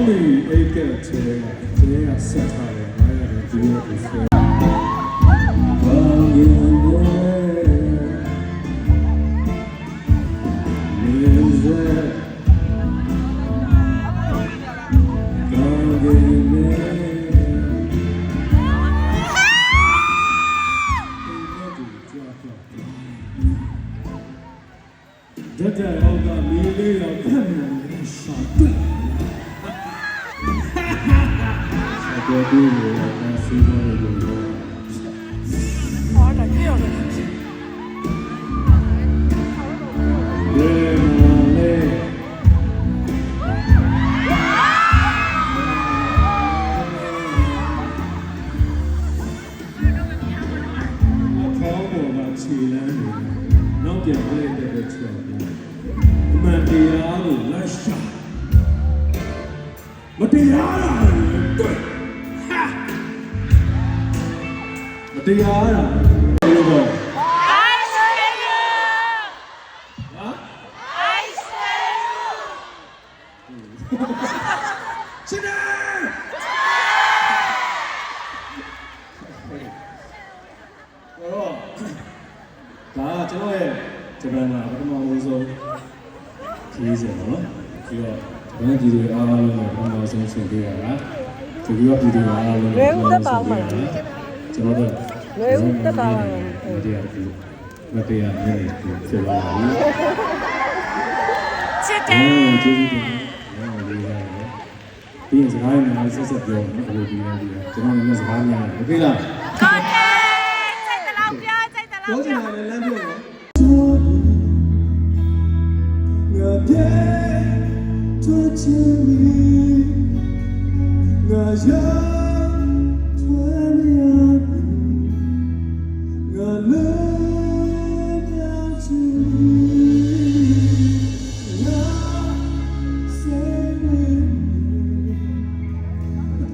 င်းကြီးအိတ်ကဲချဲကဒီကဆက်ထားတယ်ငါရတယ်ဒီလိုကိုဆွဲကောင်းကင်မြေဇက်ကောင်းကင်မြေဒါကြောင့်ကမီးလေးရောက်ခက်နေတယ်ရှာတွေ့ဆက်ကြည့်လို့လည်းစီးလို့လို့အော်ဒါကြောက်တယ်ခြေလမ်းတွေနောက်ပြန်ပြလိုက်တဲ့ချက်တွေအမှန်တရားကိုလက်ရှာမတရားတာတွေ့ဟာမတရားတာဘယ်လိုပေါ့ချစ်တယ်ဒါကကျွန်တော်ရဲ့ဂျပန်မှာပထမဆုံးခရီးစဉ်ပေါ့နော်ပြီးတော့ဂျပန်ပြည်သူအားလုံးကိုပထမဆုံးဆင်ပေးရတာဒီပြီးတော့ပြည်သူအားလုံးကိုကျွန်တော်တို့လွယ်ဦးတက်ပါပါမတရားနဲ့ဖြစ်လာပြီချစ်တယ်ကျေးဇူးတင်ပါတယ်လေးရတယ်ပြီးရင်စကားနဲ့ဆက်ဆက်ပြောနော်ဘယ်လိုပြီးလဲကျွန်တော်လည်းစကားများတယ်โอเคလားပြောချင်တယ်လမ်းပြောနော်ငါပြေထွက်ချင်ပြီငါရထွက်မရငါလည်းပြောချင်ငါစိတ်ဝင်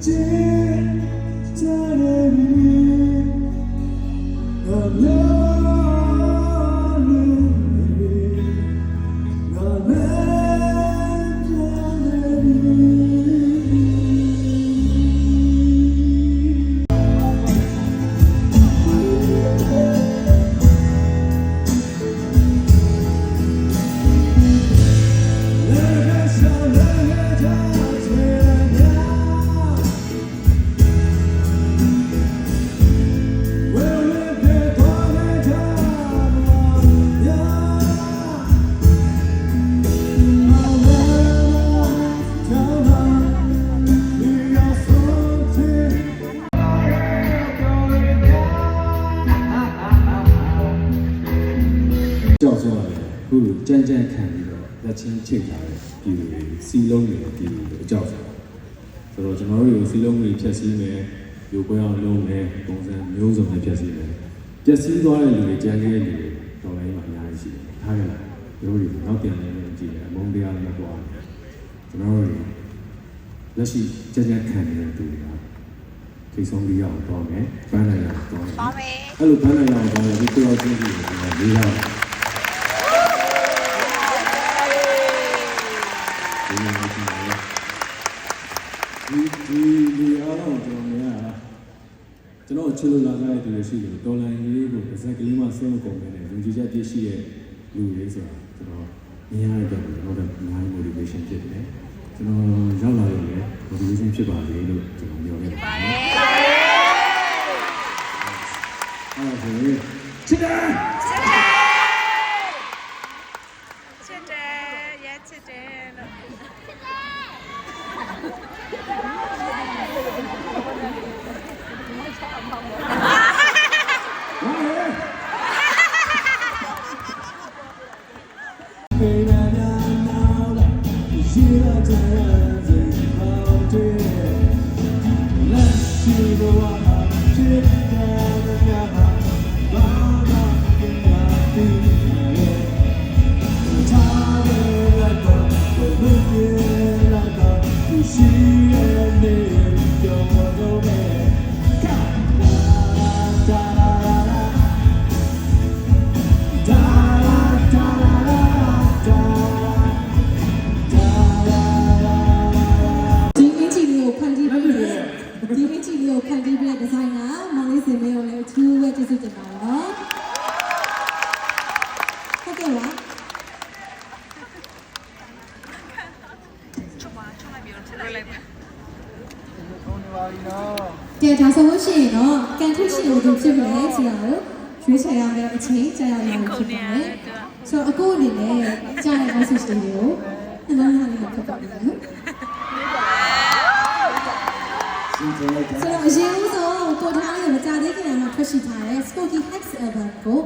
ချစ်ချင်ငါလည်းကြောက်သွားတယ်ခုကြမ်းကြမ်းခံပြီးတော့လက်ချင်းချိတ်လာတယ်ပြည်သူတွေစီလုံးတွေပြည်သူတွေအကြောက်ဆိုတော့ကျွန်တော်တို့စီလုံးတွေဖြတ်စည်းမယ်ရိုးပွဲအောင်လုံးမယ်ပုံစံမျိုးစုံနဲ့ဖြတ်စည်းမယ်ပျက်စီးသွားတဲ့လူတွေကြမ်းခဲ့တဲ့လူတွေတော်လိုင်းမှာအများကြီးရှိတယ်ထားကြလားတို့တွေနောက်ပြန်နေကြည့်တယ်အမုန်းတရားလည်းပွားတယ်ကျွန်တော်တို့လက်ရှိကြမ်းကြမ်းခံနေတဲ့သူတွေကထိဆုံးပြီးအောင်တော့မယ်ပန်းနိုင်အောင်တော့မယ်အဲ့လိုပန်းနိုင်အောင်တော့ဒီကိုရောက်ချင်းကြီးတွေလေးရဒီအားလုံးကျွန်တော်ချစ်လို့လာကြတဲ့သူတွေရှိတယ်တော်လိုင်းလေးကိုတစ်စက်ကလေးမှဆင်းမကုန်နေတယ်လူကြီးချက်ပြည့်ရှိတဲ့လူတွေဆိုတာကျွန်တော်မြင်ရတဲ့ကျွန်တော်တို့အများကြီး motivation ဖြစ်တယ်ကျွန်တော်ရောက်လာရင်လည်း motivation ဖြစ်ပါလေလို့ကျွန်တော်ပြောခဲ့ပါတယ်အဲ့ဒါဆိုရင်ချစ်တယ်ရဲချစ်တယ်လို့ လိုက်ပါ ကဲဒါဆိုလို့ရှိရင်တော့ကန်ထွက်ရှင်ကိုဖြစ်မလဲဆိုတာကိုရွေးချယ်ရမယ်အချိန်ကြာရမယ်ဖြစ်ပါတယ်ဆိုတော့အခုအနေနဲ့ကြာတဲ့ message တွေကိုအလုံးလုံးလေးဖတ်ပါမယ်နော်ဆိုတော့အရင်ဦးဆုံးပေါ်ထားရမကြသေးခင်ကထွက်ရှိထားတဲ့ Spooky Hex album ကို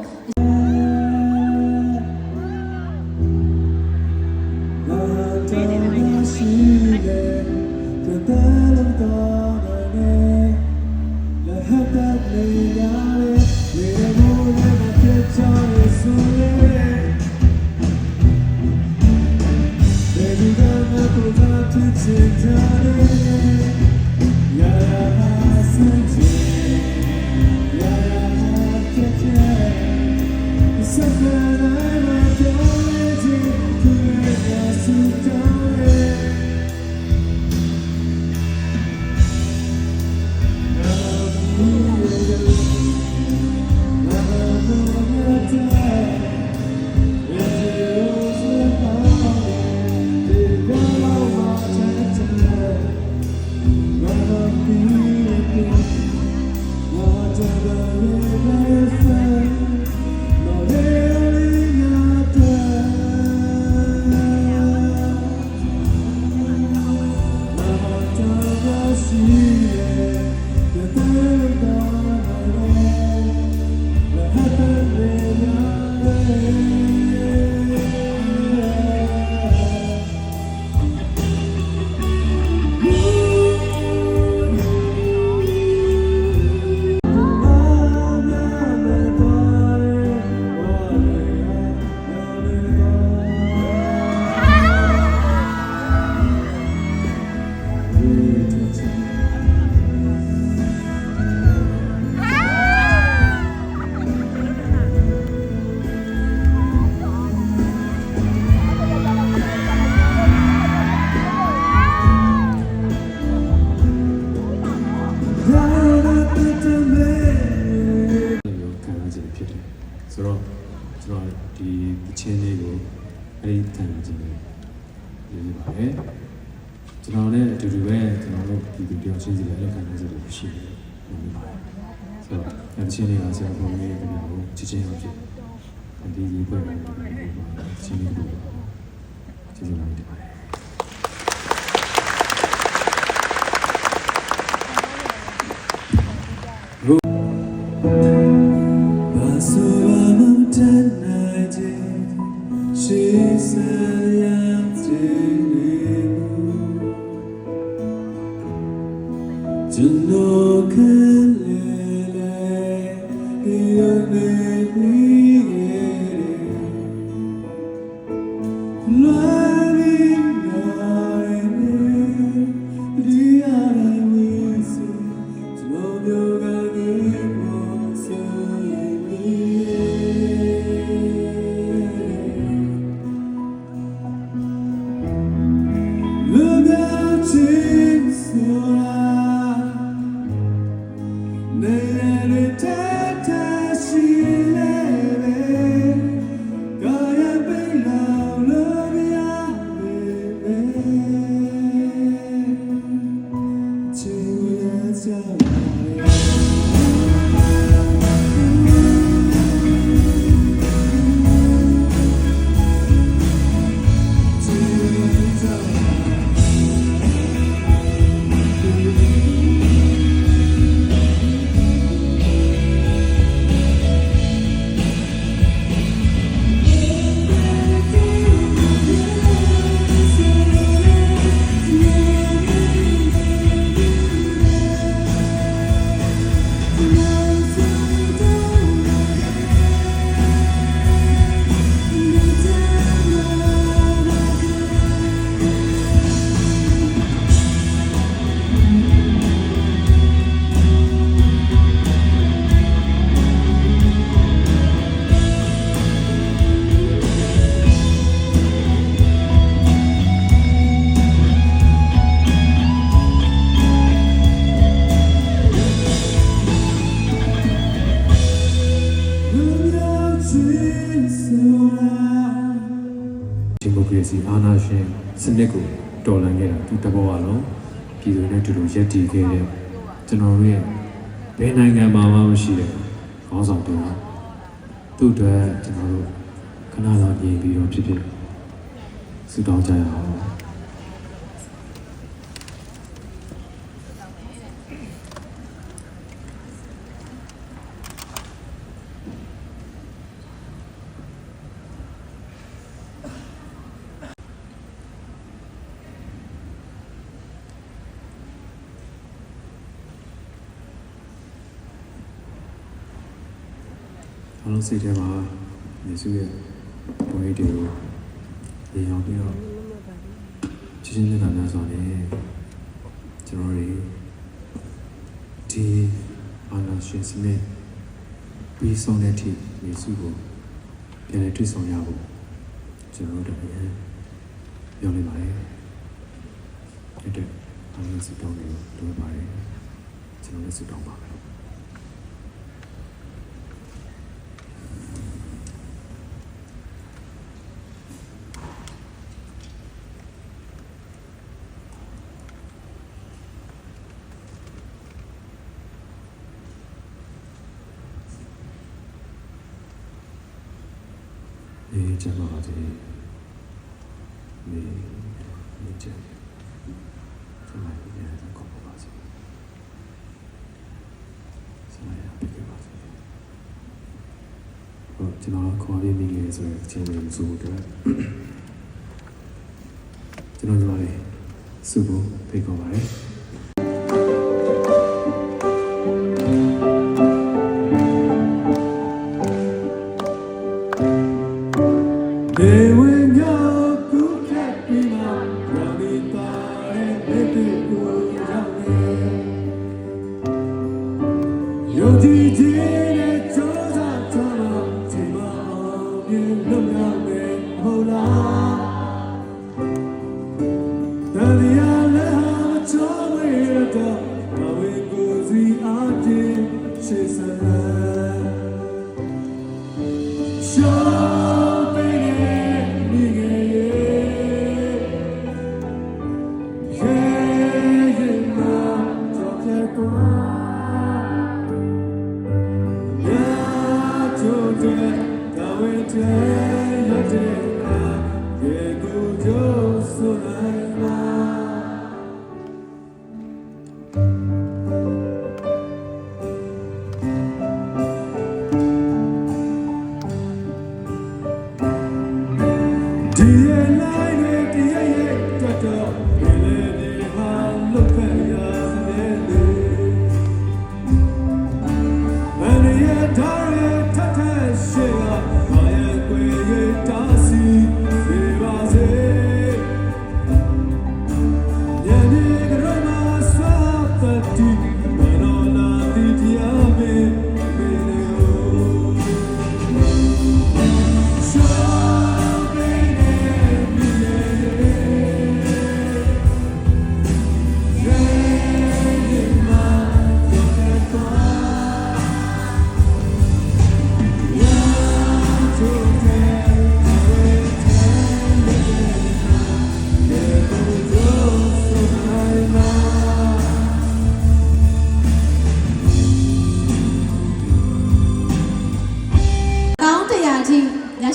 ဆိုတော့ကျွန်တော်ဒီချင်းလေးကိုအဲ့ဒီခံခြင်းလေးရေးပါတယ်ကျွန်တော်လည်းအတူတူပဲကျွန်တော်တို့ဒီပြောင်းချင်းစီလည်းအဲ့လိုခံရစေလို့ရှိတယ်ရေးပါတယ်ဆိုတော့အဲ့ဒီချင်းလေးကဆရာပုံလေးကိုချစ်ချင်းအောင်ဖြစ်ဒီပွဲမှာချင်းလေးကိုချစ်ချင်းအောင်ဖြစ်ပါတယ်ကျွန်တော်ခက်လေလေဒီရနေပြီးလွမ်းပြီးနိုင်နေဒီရနေဝီစီကျွန်တော်မျိုးကနေပေါ်ဆိုရင်လူကချင်းဆိုတာဒီမိုကရေစီအာဏာရှင်စနစ်ကို တော်လှန်ခဲ့တာသူတဘောအလုံးပြည်သူတွေနဲ့တူတူရက်တည်ခဲ့တဲ့ကျွန်တော်တို့ရဲ့ဘယ်နိုင်ငံမှာမှမရှိတဲ့ခေါင်းဆောင်တူတာသူ့အတွက်ကျွန်တော်တို့ခဏလောက်ညီပြီးတော့ဖြစ်ဆုတောင်းကြရအောင်အားလုံးစိတ်ထဲမှာယေရှုရဲ့ဘုန်းကြီးတွေကိုရေအောင်ပြီးတော့ချစ်ချင်းနဲ့များစွာနဲ့ကျွန်တော်တို့ဒီအာနာရှင်စနစ်ပြီးဆုံးတဲ့အထိယေရှုကိုပြန်လည်တွေ့ဆုံရဖို့ကျွန်တော်တို့တကယ်ပြောနေပါတယ်တဲ့အားလုံးစိတ်တောင်းနေလို့ပါတယ်ကျွန်တော်လည်းစိတ်တောင်းပါမယ်你讲嘛这，你讲，什么你还在搞嘛这？什么呀？别搞这。ကျွန်တော်ခေါ်ပြီးမိခဲ့ဆိုတဲ့အချိန်လေးစုအတွက်ကျွန်တော်တို့လည်းစုဖို့ဖိတ်ခေါ်ပါတယ်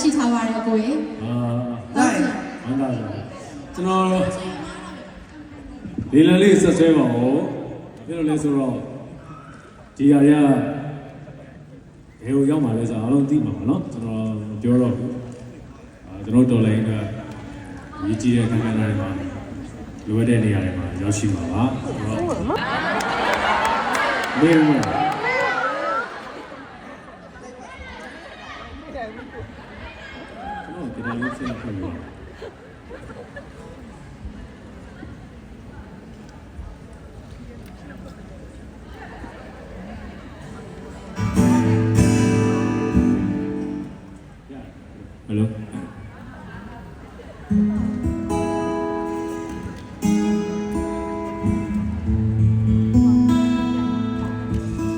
ရှိထားပါတယ်အကိုရေဟုတ်မှန်ပါကျွန်တော်လေလံလေးဆက်ဆွဲပါဦးဘယ်လိုလဲဆိုတော့ဒီဟာရဘယ်ကိုရောက်မှာလဲဆိုတော့အားလုံးသိမှာပါเนาะကျွန်တော်ပြောတော့ကျွန်တော်တော်လိုင်းကရည်ကြီးတဲ့ခန်းခန်းတွေမှာလိုအပ်တဲ့နေရာတွေမှာရောက်ရှိမှာပါဆိုတော့နေဦးကျွန်တော်ဒီလိုဆက်ဖြစ်နေHello.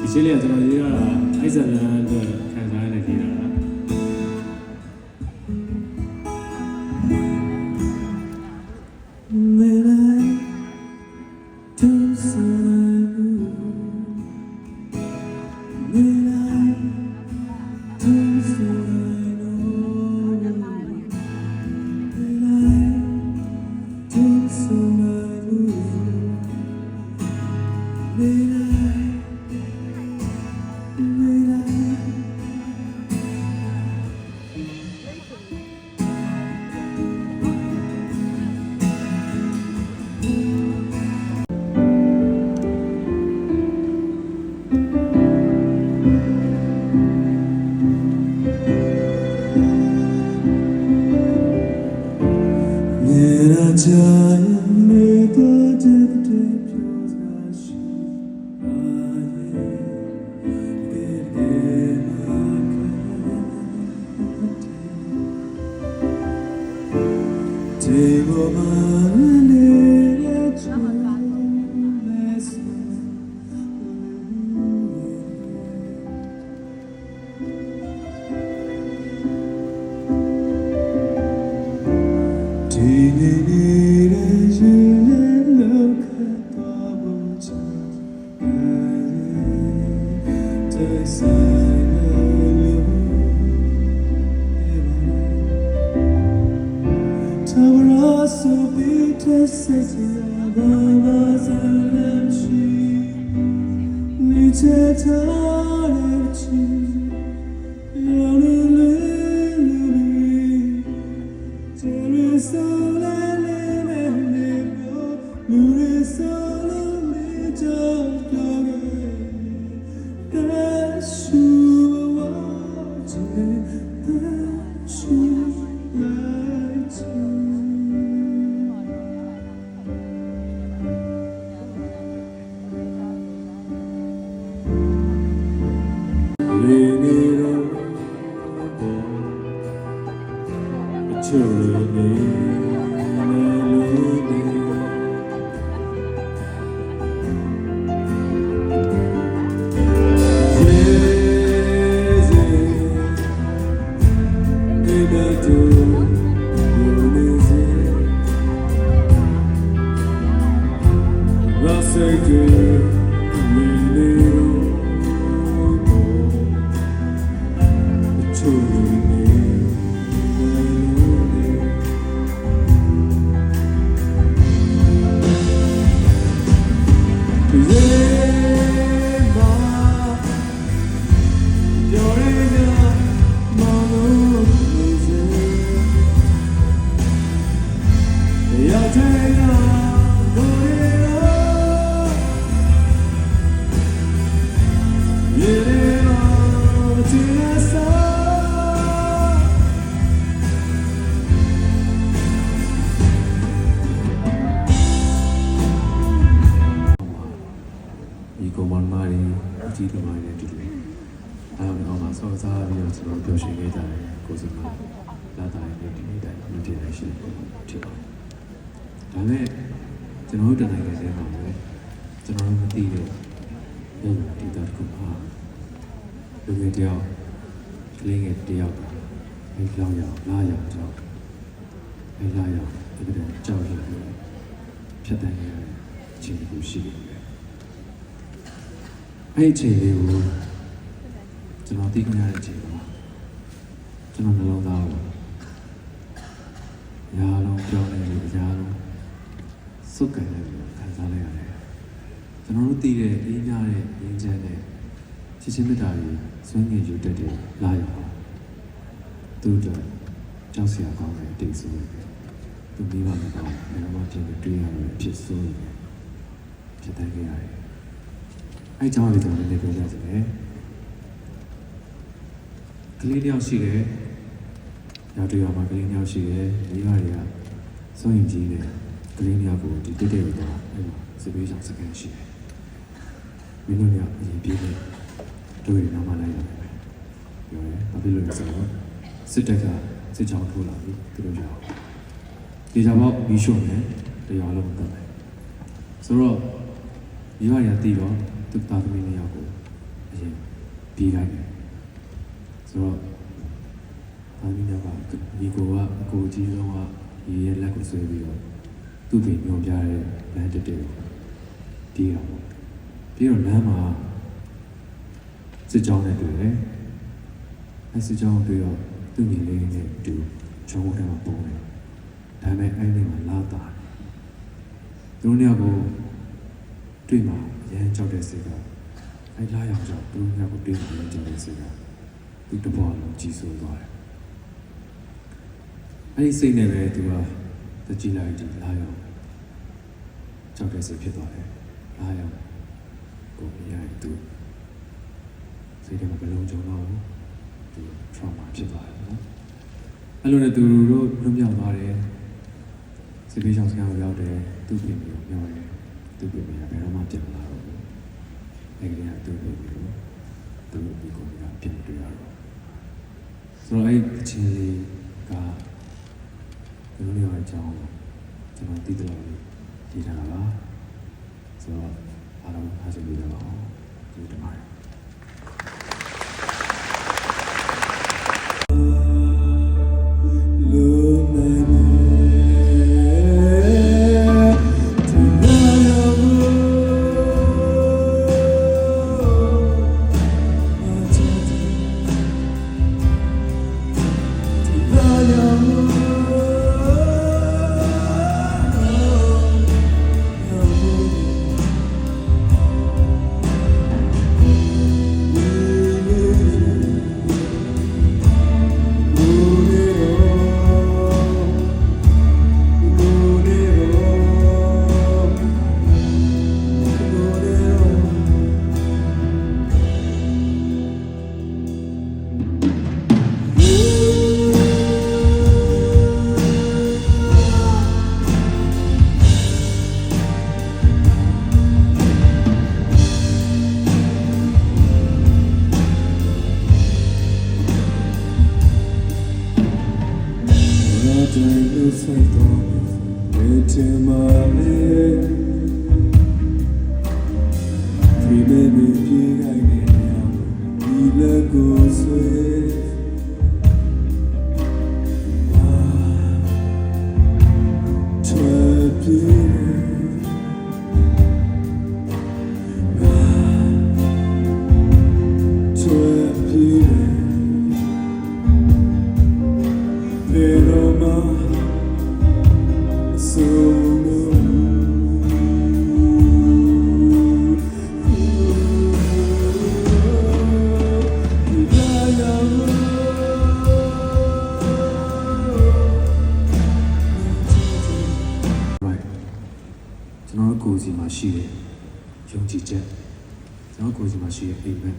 Actually, I don't know. I said that can't find it here. When အဲ့ချိန်လေးကိုကျွန်တော်သိခွင့်ရတဲ့အချိန်မှာကျွန်တော်နှလုံးသားကိုညာလုံးပြောင်းနေလို့ညာလုံးစုပ်ကန်နေလို့ခံစားလိုက်ရတယ်ကျွန်တော်တို့သိတဲ့အေးမြတဲ့ရင်းချမ်းတဲ့ချစ်ချင်းမေတ္တာတွေဆွေးငင်ယူတတ်တဲ့လာရအောင်သူတို့ကြောက်စရာကောင်းတဲ့အတိတ်ဆိုးတွေသူမိဘမကောင်းဘယ်တော့မှပြင်မတွေ့ရဘူးဖြစ်ဆိုးနေဖြစ်တတ်ကြရတယ်အဲ့ကြောင့်လည်းကျွန်တော်လည်းပြောကြစီမယ်ကလေးတယောက်ရှိတယ်နောက်တစ်ယောက်မှာကလေးတယောက်ရှိတယ်မိဘတွေကစွန့်ရင်ကြီးတယ်ကလေးတယောက်ကိုဒီတက်တဲ့တော့အဲ့မှာစပေးချောင်စကန်ရှိတယ်မင်းတို့ကအရင်ပြေးတယ်တို့ရနောက်မှလိုက်ရတယ်ပြောရဲဘာဖြစ်လို့လဲဆိုတော့စစ်တပ်ကစစ်ချောင်းထိုးလာပြီသူတို့ကြောက်ဒီကြောင်တော့မီးရှို့နေတရားလုံးတက်တယ်ဆိုတော့မိဘတွေကတီးတော့သူ့သားသမီးနှစ်ယောက်ကိုအရင်ပြေးလိုက်တယ်ဆိုတော့သားသမီးနှစ်ယောက်ကဒီကိုကအကိုကြီးဆုံးကရေရဲ့လက်ကိုဆွဲပြီးတော့သူ့ပြင်ညွန်ပြတဲ့လမ်းတက်တယ်ပြေးတော့ပြီးတော့လမ်းမှာစစ်ကြောင်းနဲ့တွေ့တယ်အဲစစ်ကြောင်းတွေ့တော့သူ့ညီလေးနဲ့တူချောင်းထဲမှာပုံတယ်ဒါပေမဲ့အဲ့ဒီမှာလာတာသူတို့နှစ်ယောက်ကိုတွေ့မှာရမ်းကြောက်တဲ့စိတ်ကအဲ့လာရောက်ကြောက်သူတို့ကတွေ့မှာကြောက်တဲ့စိတ်ကသူ့တဘောလုံးကြီးစိုးသွားတယ်အဲ့ဒီစိတ်နဲ့ပဲသူကတကြည်လိုက်တယ်လာရောက်ကြောက်တဲ့စိတ်ဖြစ်သွားတယ်လာရောက်ကိုမရရင်သူစိတ်ထဲမှာဘယ်လုံးကြုံတော့သူ trauma ဖြစ်သွားတယ်နော်အဲ့လိုနဲ့သူတို့လွတ်မြောက်သွားတယ် စစ်ပေးဆောင်စကားကိုရောက်တယ်သူ့ပြင်ပြီးတော့ပြောတယ်သူ့ပြင်ပြီးတော့ဘယ်တော့မှပြင်မလာတော့ဘူးအဲ့ဒီကသူ့ပြင်ပြီးတော့သူ့ဒီကောင်ကပြင်တွေ့ရတော့ဆိုတော့အဲ့အချင်းလေးကဘယ်လိုလဲအကြောင်းကျွန်တော်သိတယ်လို့ဒီထားတာပါဆိုတော့အားလုံးအားလုံးပြီးတော့ဒီတမိုင်းကိုယ်စီမှာရှိတဲ့ယုံကြည်ချက်ကျွန်တော်ကိုယ်စီမှာရှိတဲ့အိမ်မက်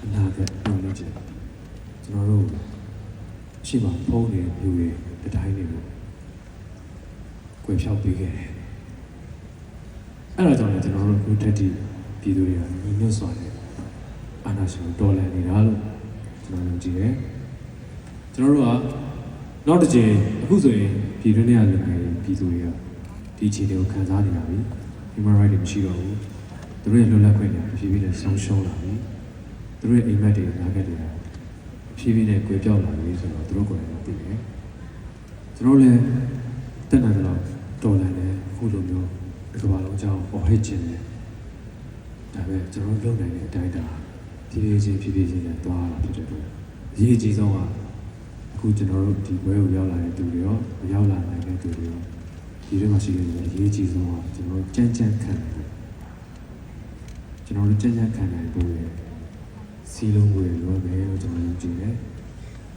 အနာဂတ်ပြောင်းလဲချက်ကျွန်တော်တို့ရှိမှဖုံးနေတဲ့လူတွေတတိုင်းတွေကိုကွယ်ဖြောက်ပေးခဲ့တယ်အဲ့ဒါကြောင့်လည်းကျွန်တော်တို့ခုထက်ထိပြည်သူတွေကညီညွတ်စွာနဲ့အာဏာရှင်တော်လှန်နေတာလို့ကျွန်တော်ယုံကြည်တယ်ကျွန်တော်တို့ကနောက်တစ်ချိန်အခုဆိုရင်ပြည်တွင်းထဲကလူတွေပြည်သူတွေကဒီအခြေအနေကိုခံစားနေရပြီ human rights တွေမရှိတော့ဘူးသူတို့ရဲ့လွတ်လပ်ခွင့်တွေဖြည်းဖြည်းနဲ့ဆုံးရှုံးလာပြီသူတို့ရဲ့အိမ်မက်တွေနာဂတ်တွေဖြည်းဖြည်းနဲ့ကွယ်ပြောက်လာပြီဆိုတော့သူတို့ကိုယ်တိုင်သိတယ်ကျွန်တော်လည်းတက်နိုင်တော့တော်လန်တယ်အခုလိုမျိုးဒီကမ္ဘာလုံးအကြောင်းပေါ်ဟစ်ခြင်းတယ်ဒါပဲကျွန်တော်လုပ်နိုင်တဲ့အတိုင်းဒါဖြည်းဖြည်းချင်းနဲ့တွားလာဖြစ်တဲ့အတွက်အရေးကြီးဆုံးကအခုကျွန်တော်တို့ဒီဘွဲကိုရောက်လာတဲ့သူတွေရောမရောက်လာနိုင်တဲ့သူတွေရောဒီထဲမှာရှိနေတဲ့အရေးကြီးဆုံးကကျွန်တော်ကြမ်းကြမ်းခံနိုင်ဖို့ကျွန်တော်တို့ကြမ်းကြမ်းခံနိုင်ဖို့ရဲ့စီလုံးကိုလိုပဲလို့ကျွန်တော်ယုံကြည်တယ်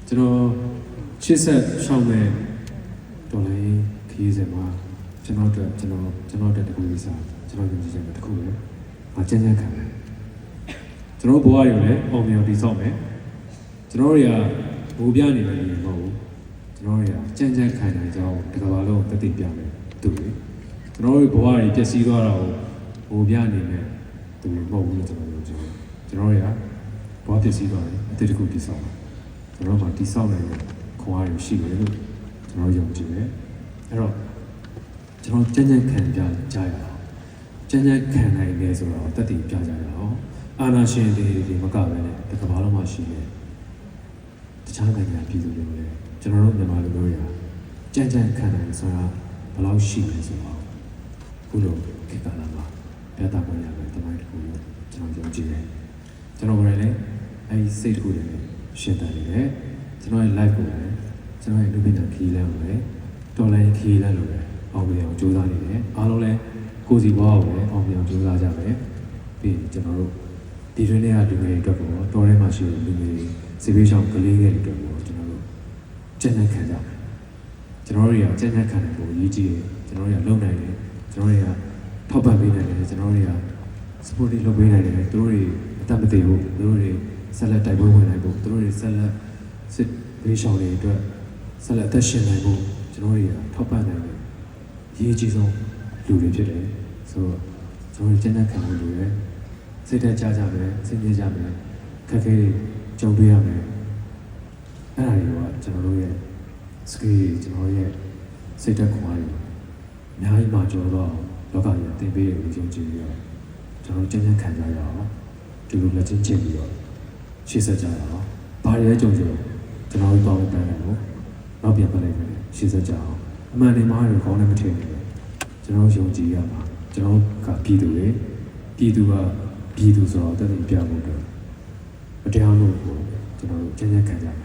ကျွန်တော်ရှေ့ဆက်ရှောင်းမဲ့တော်လိုင်းခရီးစဉ်မှာကျွန်တော်တို့တကူလေးစားကျွန်တော်ယုံကြည်ချက်တစ်ခုပဲမကြမ်းကြမ်းခံနိုင်ကျွန်တော်ဘဝတွေလည်းအောင်မြင်ပြီးဆောက်မယ်ကျွန်တော်တွေကဘူပြနေတယ်မဟုတ်ဘူးကျွန်တော်တွေကကြမ်းကြမ်းခံနိုင်ကြောင်းဒီကမ္ဘာလုံးတက်တည်ပြမယ်သူတွေကျွန်တော်တို့ဘဝတွေပျက်စီးသွားတာကိုဘူပြနေတယ်သူတွေမဟုတ်ဘူးလို့ကျွန်တော်ယုံကြည်တယ်ကျွန်တော်တွေကဘဝပျက်စီးသွားတယ်အတိတ်တကူတည်ဆောက်တယ်ကျွန်တော်တို့ကတည်ဆောက်နိုင်တဲ့ခွန်အားတွေရှိတယ်လို့ကျွန်တော်ယုံကြည်တယ်အဲ့တော့ကျွန်တော်ကြမ်းကြမ်းခံကြရအောင်ကြမ်းကြမ်းခံနိုင်တယ်ဆိုတော့တက်တည်ပြကြရအောင်အာနာရှင်တွေမကပဲနဲ့ဒီကမ္ဘာလုံးမှာရှိတယ်တခြားနိုင်ငံပြည်သူတွေလည်းကျွန်တော်တို့မြန်မာလူမျိုးတွေကကြမ်းကြမ်းခံနိုင်ဆိုတာဘယ်လောက်ရှိလဲဆိုတော့ခုလိုခေတ်ကာလမှာပြသပေါ်ရမယ်တမိုင်းတစ်ခုလို့ကျွန်တော်ယုံကြည်တယ်ကျွန်တော်လည်းအဲဒီစိတ်တစ်ခုနဲ့ရှင်းတယ်လေကျွန်တော်ရဲ့ live ကိုလည်းကျွန်တော်ရဲ့လူပင်ခီးလမ်းကိုလည်းတော်လိုင်းခီးလမ်းလို့ပဲအောင်မြင်အောင်ကြိုးစားနေတယ်အားလုံးလည်းကိုယ်စီဘဝကိုလည်းအောင်မြင်အောင်ကြိုးစားကြမယ်ပြီးကျွန်တော်တို့ဒီတွင်းထဲကလူတွေအတွက်ပေါ့တော်ထဲမှာရှိတဲ့လူတွေစီပေးဆောင်ကလေးငယ်တွေအတွက်ပေါ့ကျွန်တော်တို့ကြက်နဲ့ခံကြတယ်ကျွန်တော်တို့တွေကကြက်နဲ့ခံတယ်ကိုရည်ကြည်တယ်ကျွန်တော်တို့ကလုံနိုင်တယ်ကျွန်တော်တွေကထောက်ပံ့ပေးနိုင်တယ်ကျွန်တော်တွေက support လုပ်ပေးနိုင်တယ်သူတို့တွေအသက်မသေးဘူးသူတို့တွေဆက်လက်တိုက်ပွဲဝင်နိုင်ဖို့သူတို့တွေဆက်လက်စစ်ပေးဆောင်တွေအတွက်ဆက်လက်အသက်ရှင်နိုင်ဖို့ကျွန်တော်တွေကထောက်ပံ့နိုင်တယ် ရေးကြီးဆုံးလူတွေဖြစ်တယ်ဆိုတော့ကျွန်တော်ကျန်တဲ့ခံမှုတွေရယ်စိတ်ဓာတ်ကြကြမယ်စိတ်ညစ်ကြမယ်ခက်ခဲကြုံတွေ့ရမယ်အဲ့ဒါတွေကကျွန်တော်တို့ရဲ့ skill ကျွန်တော်ရဲ့စိတ်ဓာတ်ခွန်အားတွေအများကြီးမှကျော်တော့လောကကြီးအသင်ပေးတယ်လို့ယုံကြည်ပြီးတော့ကျွန်တော်ကျန်ခံကြရအောင်ဒီလိုလက်ချင်းချင်းပြီးတော့ရှေ့ဆက်ကြရအောင်ဘာရဲကြုံကြုံကျွန်တော်တို့တောင်းပန်တယ်လို့နောက်ပြန်ပတ်လိုက်တယ်ရှေ့ဆက်ကြအောင်အမှန်တည်းမှားတယ်ခေါင်းနဲ့မထည့်ဘူးကျွန်တော်ယုံကြည်ရမှာကျွန်တော်ကပြည်သူတွေပြည်သူကပြည်သူဆိုတော့တသက်ပြဖို့အတွက်မတရားလို့ကျွန်တော်ကျန်ခံကြတယ်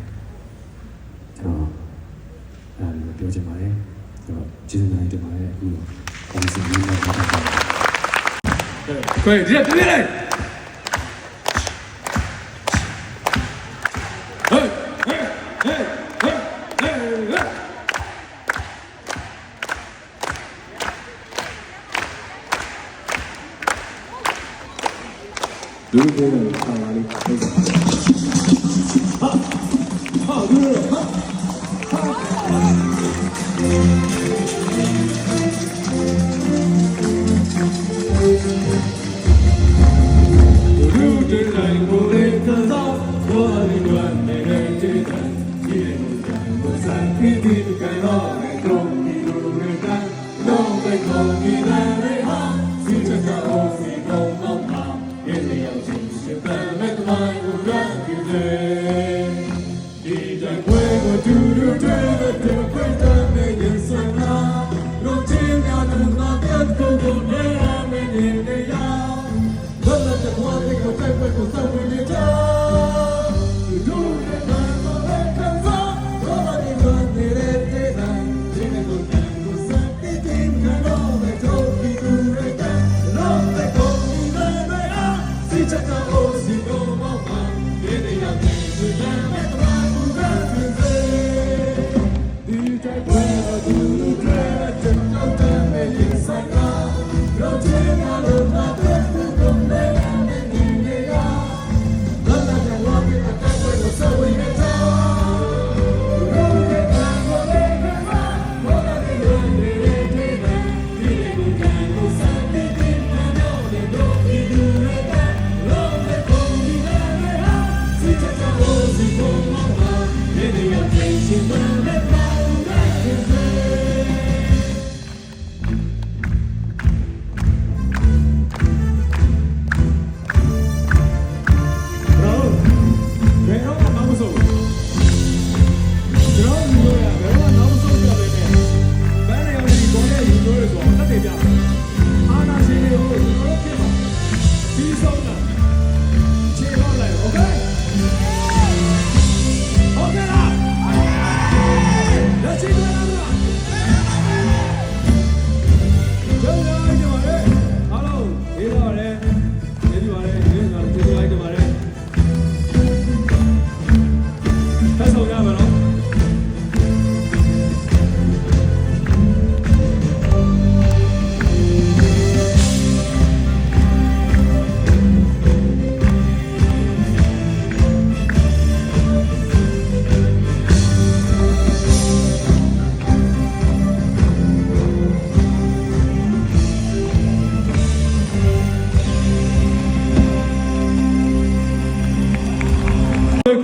ကျွန်တော်အဲ့ဒါပြောချင်ပါတယ်ဆိုတော့ကျေးဇူးတင်ပါတယ်အခုလိုကောင်းစီလေးနဲ့ပတ်သက်ပါတယ်ခွေဒီပြပြလိုက်ဟေးဟေးဟေးဟေးဟေးလူကိုယ်ကိုဆာလာလေးဟုတ်ပါဟာလူဟာ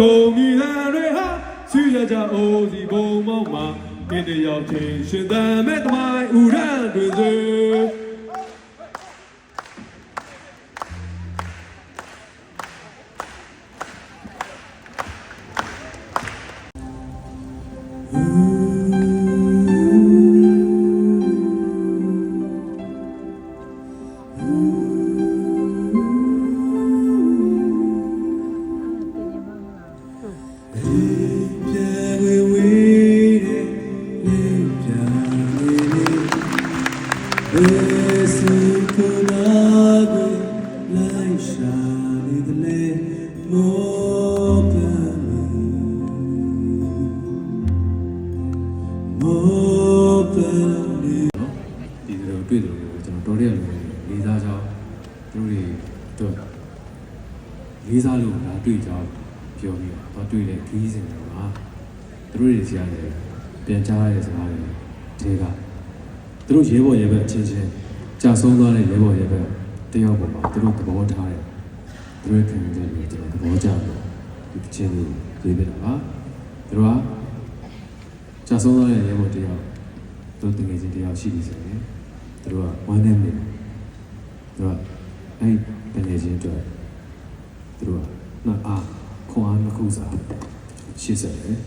ကုန်မြည်ဟန်တွေဟာဆွေးရကြအိုးစီဘုံမောက်မှာပြည့်တရောက်ချင်းရှင်သန်မဲ့သမိုင်းဥရန်တွင်စေဒီလိုတွေ့တယ်လို့ကျွန်တော်တော်တဲ့လူတွေလေးစားကြောင်းသူတို့တွေတော့လေးစားလို့လာတွေ့ကြောင်းပြောပြီးတော့တွေ့တဲ့ခီးစဉ်တွေမှာသူတို့တွေစီရတယ်ပြန်ကြားရတဲ့စကားတွေတဲက သူတို့ရဲဘော်ရဲဘက်အချင်းချင်းကြာဆုံးသွားတဲ့ရဲဘော်ရဲဘက်တယောက်ပေါ်မှာသူတို့သဘောထားတယ်သူတို့ခံကြတယ်သူတို့သဘောကျတယ်ဒီချင်းလေးရေးပြတာပါသူတို့ကကြာဆုံးသွားတဲ့ရဲဘော်တယောက်သူတို့တကယ်ချင်းတယောက်ရှိပြီဆိုရင်သူတို့ကဝမ်းနဲ့နေသူတို့ကအဲ့တကယ်ချင်းအတွက်သူတို့ကနောက်အားခွန်အားနှစ်ခုစာရှေ့ဆက်တယ်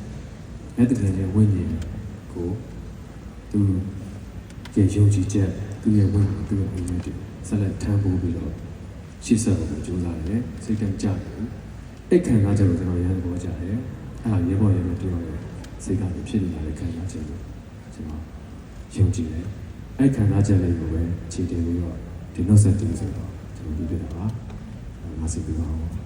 အဲ့တကယ်ချင်းဝိညာဉ်ကိုသူရဲ့ယုံကြည်ချက်သူရဲ့ဝိညာဉ်သူရဲ့အမြင်တွေဆက်လက်ထမ်းပိုးပြီးတော့ရှေ့ဆက်ဖို့ကြိုးစားတယ်စိတ်ကကြတယ်အဲ့ခံစားချက်ကိုကျွန်တော်ရမ်းသဘောကျတယ်အဲ့ဒါရေပေါ်ရေပေါ်ပြောတယ်စိတ်ကဖြစ်နေတာလည်းခံစားချက်ကိုကျွန်တော်ယုံကြည်တယ်အဲ့ခံစားချက်လေးကိုပဲခြေတင်ပြီးတော့ဒီနောက်ဆက်တင်ဆိုတော့ကျွန်တော်ဒီပြတာပါငါစိတ်ပြီးပါအောင်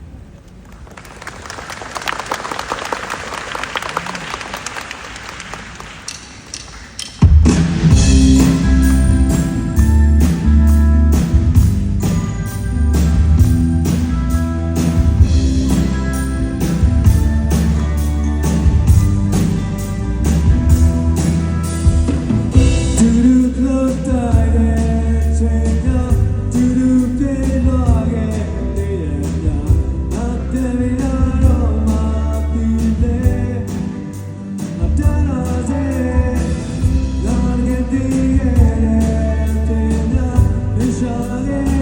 Shawty